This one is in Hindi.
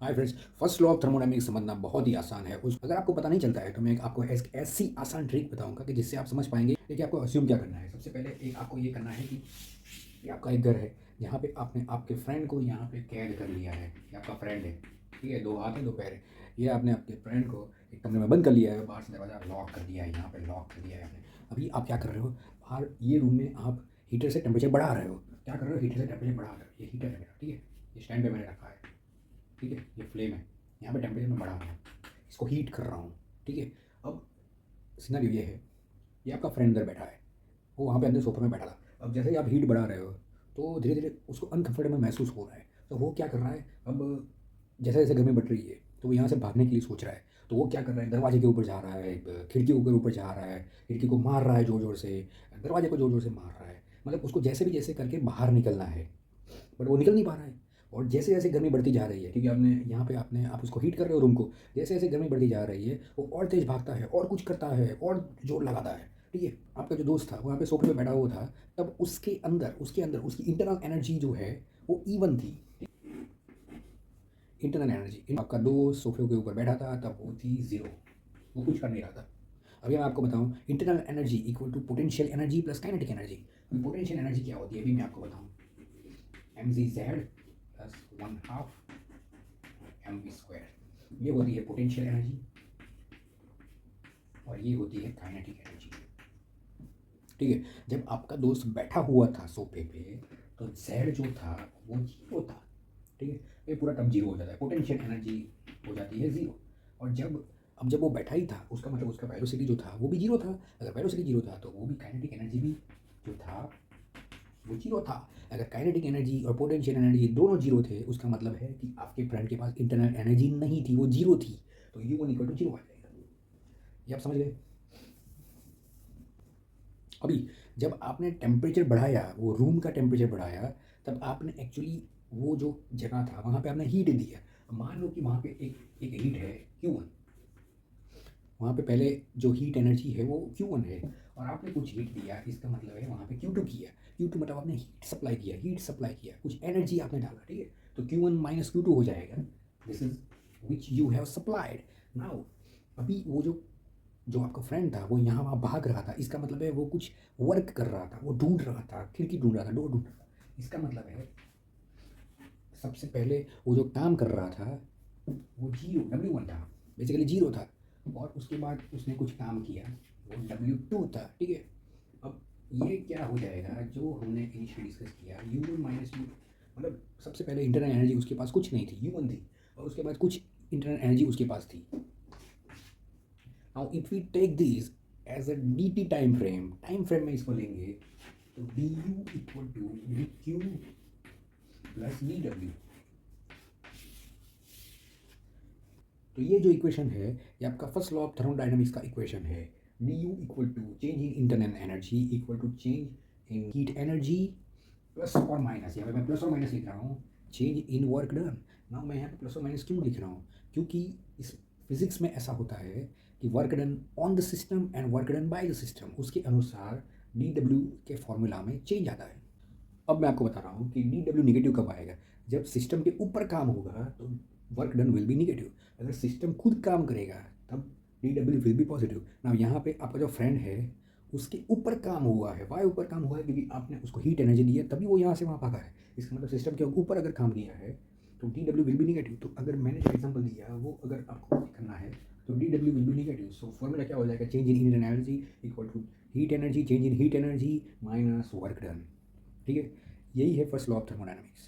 Hi friends, first law of thermodynamics समझना बहुत ही आसान है। उस अगर आपको पता नहीं चलता है तो मैं एक आपको ऐसी आसान ट्रिक बताऊंगा कि जिससे आप समझ पाएंगे। देखिए, आपको अस्यूम क्या करना है। सबसे पहले एक आपको ये करना है कि ये आपका एक घर है जहाँ पे आपने आपके फ्रेंड को यहाँ पे कैद कर लिया है। ये आपका फ्रेंड है, ठीक है, दो हाथ है दो पैर है। ये आपने आपके फ्रेंड को एक कमरे में बंद कर लिया है, बाहर से दरवाज़ा लॉक कर दिया है, यहाँ पे लॉक कर दिया है आपने। अभी आप क्या कर रहे हो, बाहर ये रूम में आप हीटर से टेम्परेचर बढ़ा रहे हो। क्या कर रहे हो, हीटर से टेम्परेचर बढ़ा रहे हो। ये हीटर है मेरा, ठीक है, ये स्टैंड पे मैंने रखा है, ठीक है, ये फ्लेम है, यहाँ पे टेम्परेचर मैं बढ़ा रहा हूँ, इसको हीट कर रहा हूँ, ठीक है। अब सिनेरियो ये है, ये आपका फ्रेंड अंदर बैठा है, वो वहाँ पे अंदर सोफे में बैठा था। अब जैसे ही आप हीट बढ़ा रहे हो तो धीरे धीरे उसको अनकंफर्टेबल महसूस हो रहा है। तो वो क्या कर रहा है, अब जैसे जैसे गर्मी बढ़ रही है तो वो यहाँ से भागने के लिए सोच रहा है। तो वो क्या कर रहा है, दरवाजे के ऊपर जा रहा है, खिड़की के ऊपर ऊपर जा रहा है, खिड़की को मार रहा है ज़ोर ज़ोर से, दरवाजे को ज़ोर ज़ोर से मार रहा है। मतलब उसको जैसे भी जैसे करके बाहर निकलना है, बट वो निकल नहीं पा रहा है। और जैसे जैसे गर्मी बढ़ती जा रही है, क्योंकि आपने यहाँ पे आपने आप उसको हीट कर रहे हो रूम को, जैसे जैसे गर्मी बढ़ती जा रही है वो और तेज़ भागता है और कुछ करता है और जोर लगाता है, ठीक है। आपका जो दोस्त था वो यहाँ पे सोफे पे बैठा हुआ था, तब उसके अंदर उसकी इंटरनल एनर्जी जो है वो इवन थी। इंटरनल एनर्जी, आपका दोस्त सोफे के ऊपर बैठा था तब वो थी ज़ीरो, वो कुछ कर नहीं रहा था। अभी मैं आपको बताऊँ, internal energy equal to potential energy plus kinetic energy. Potential energy क्या होती है अभी मैं आपको बताऊँ, mz प्लस 1/2 mv², ये होती है पोटेंशियल एनर्जी और ये होती है काइनेटिक एनर्जी, ठीक है। जब आपका दोस्त बैठा हुआ था सोफे पे तो जेड जो था वो जीरो था, ठीक है। ये पूरा टर्म जीरो हो जाता है, पोटेंशियल एनर्जी हो जाती है ज़ीरो। और जब वो बैठा ही था उसका मतलब उसका वेलोसिटी जो था वो भी जीरो था। अगर वेलोसिटी जीरो था तो वो भी काइनेटिक एनर्जी भी जो था वो जीरो था। अगर काइनेटिक एनर्जी और पोटेंशियल एनर्जी दोनों जीरो थे उसका मतलब है कि आपके फ्रेंड के पास इंटरनल एनर्जी नहीं थी, वो जीरो थी। तो U one equal to zero आ जाएगा। ये आप समझ गए। अभी जब आपने टेम्परेचर बढ़ाया, वो रूम का टेम्परेचर बढ़ाया, तब आपने एक्चुअली वो जो जगह था वहाँ पे आपने हीट दिया। मान लो कि वहाँ पे एक एक हीट है Q1, वहाँ पे पहले जो हीट एनर्जी है वो Q1 है और आपने कुछ हीट दिया, इसका मतलब है वहाँ पे Q2 किया। Q2 मतलब आपने हीट सप्लाई किया, कुछ एनर्जी आपने डाला, ठीक है। तो Q1 माइनस Q2 हो जाएगा, this is which you have supplied. Now अभी वो जो जो आपका फ्रेंड था वो यहाँ वहाँ भाग रहा था, इसका मतलब है वो कुछ वर्क कर रहा था, वो ढूंढ रहा था, खिड़की ढूंढ रहा था, डोर ढूंढ रहा था। इसका मतलब है सबसे पहले वो जो काम कर रहा था वो जीरो W1 था, बेसिकली जीरो था। और उसके बाद उसने कुछ काम किया, वो W2 था, ठीक है। अब ये क्या हो जाएगा जो हमने इनिशियली डिस्कस किया, U1 माइनस यू, मतलब सबसे पहले इंटरनल एनर्जी उसके पास कुछ नहीं थी, U1 थी, और उसके बाद कुछ इंटरनल एनर्जी उसके पास थी। Now if we take this as a dt time frame में इसको लेंगे तो du equal to dq plus dw। तो ये जो इक्वेशन है ये आपका फर्स्ट लॉ ऑफ थर्मोडायनामिक्स का इक्वेशन है। D U equal to change in internal energy equal to change in heat energy plus और माइनस, यहाँ पे मैं प्लस और माइनस लिख रहा हूँ, चेंज इन वर्क डन। ना मैं यहाँ पे प्लस और माइनस क्यों लिख रहा हूँ, क्योंकि इस फिजिक्स में ऐसा होता है कि work done on the system and work done by the system, उसके अनुसार डी डब्ल्यू के फॉर्मूला में चेंज आता है। अब मैं आपको बता रहा हूँ कि डी डब्ल्यू निगेटिव कब आएगा, जब सिस्टम के ऊपर काम होगा तो work done will be negative. अगर सिस्टम खुद काम करेगा तब D W will B positive. ना यहाँ पे आपका जो फ्रेंड है उसके ऊपर काम हुआ है, वाई ऊपर काम हुआ है, क्योंकि आपने उसको हीट एनर्जी दी है तभी वो यहाँ से वहाँ भागा है। इसका मतलब सिस्टम के ऊपर अगर काम किया है तो D W will be negative. तो अगर मैंने जो एग्जाम्पल दिया वो अगर आपको करना है तो D W will be negative. So formula क्या हो जाएगा, change in heat energy equal to heat energy change in heat energy minus work done, ठीक है। यही है फर्स्ट लॉ ऑफ थर्मोडायनामिक्स।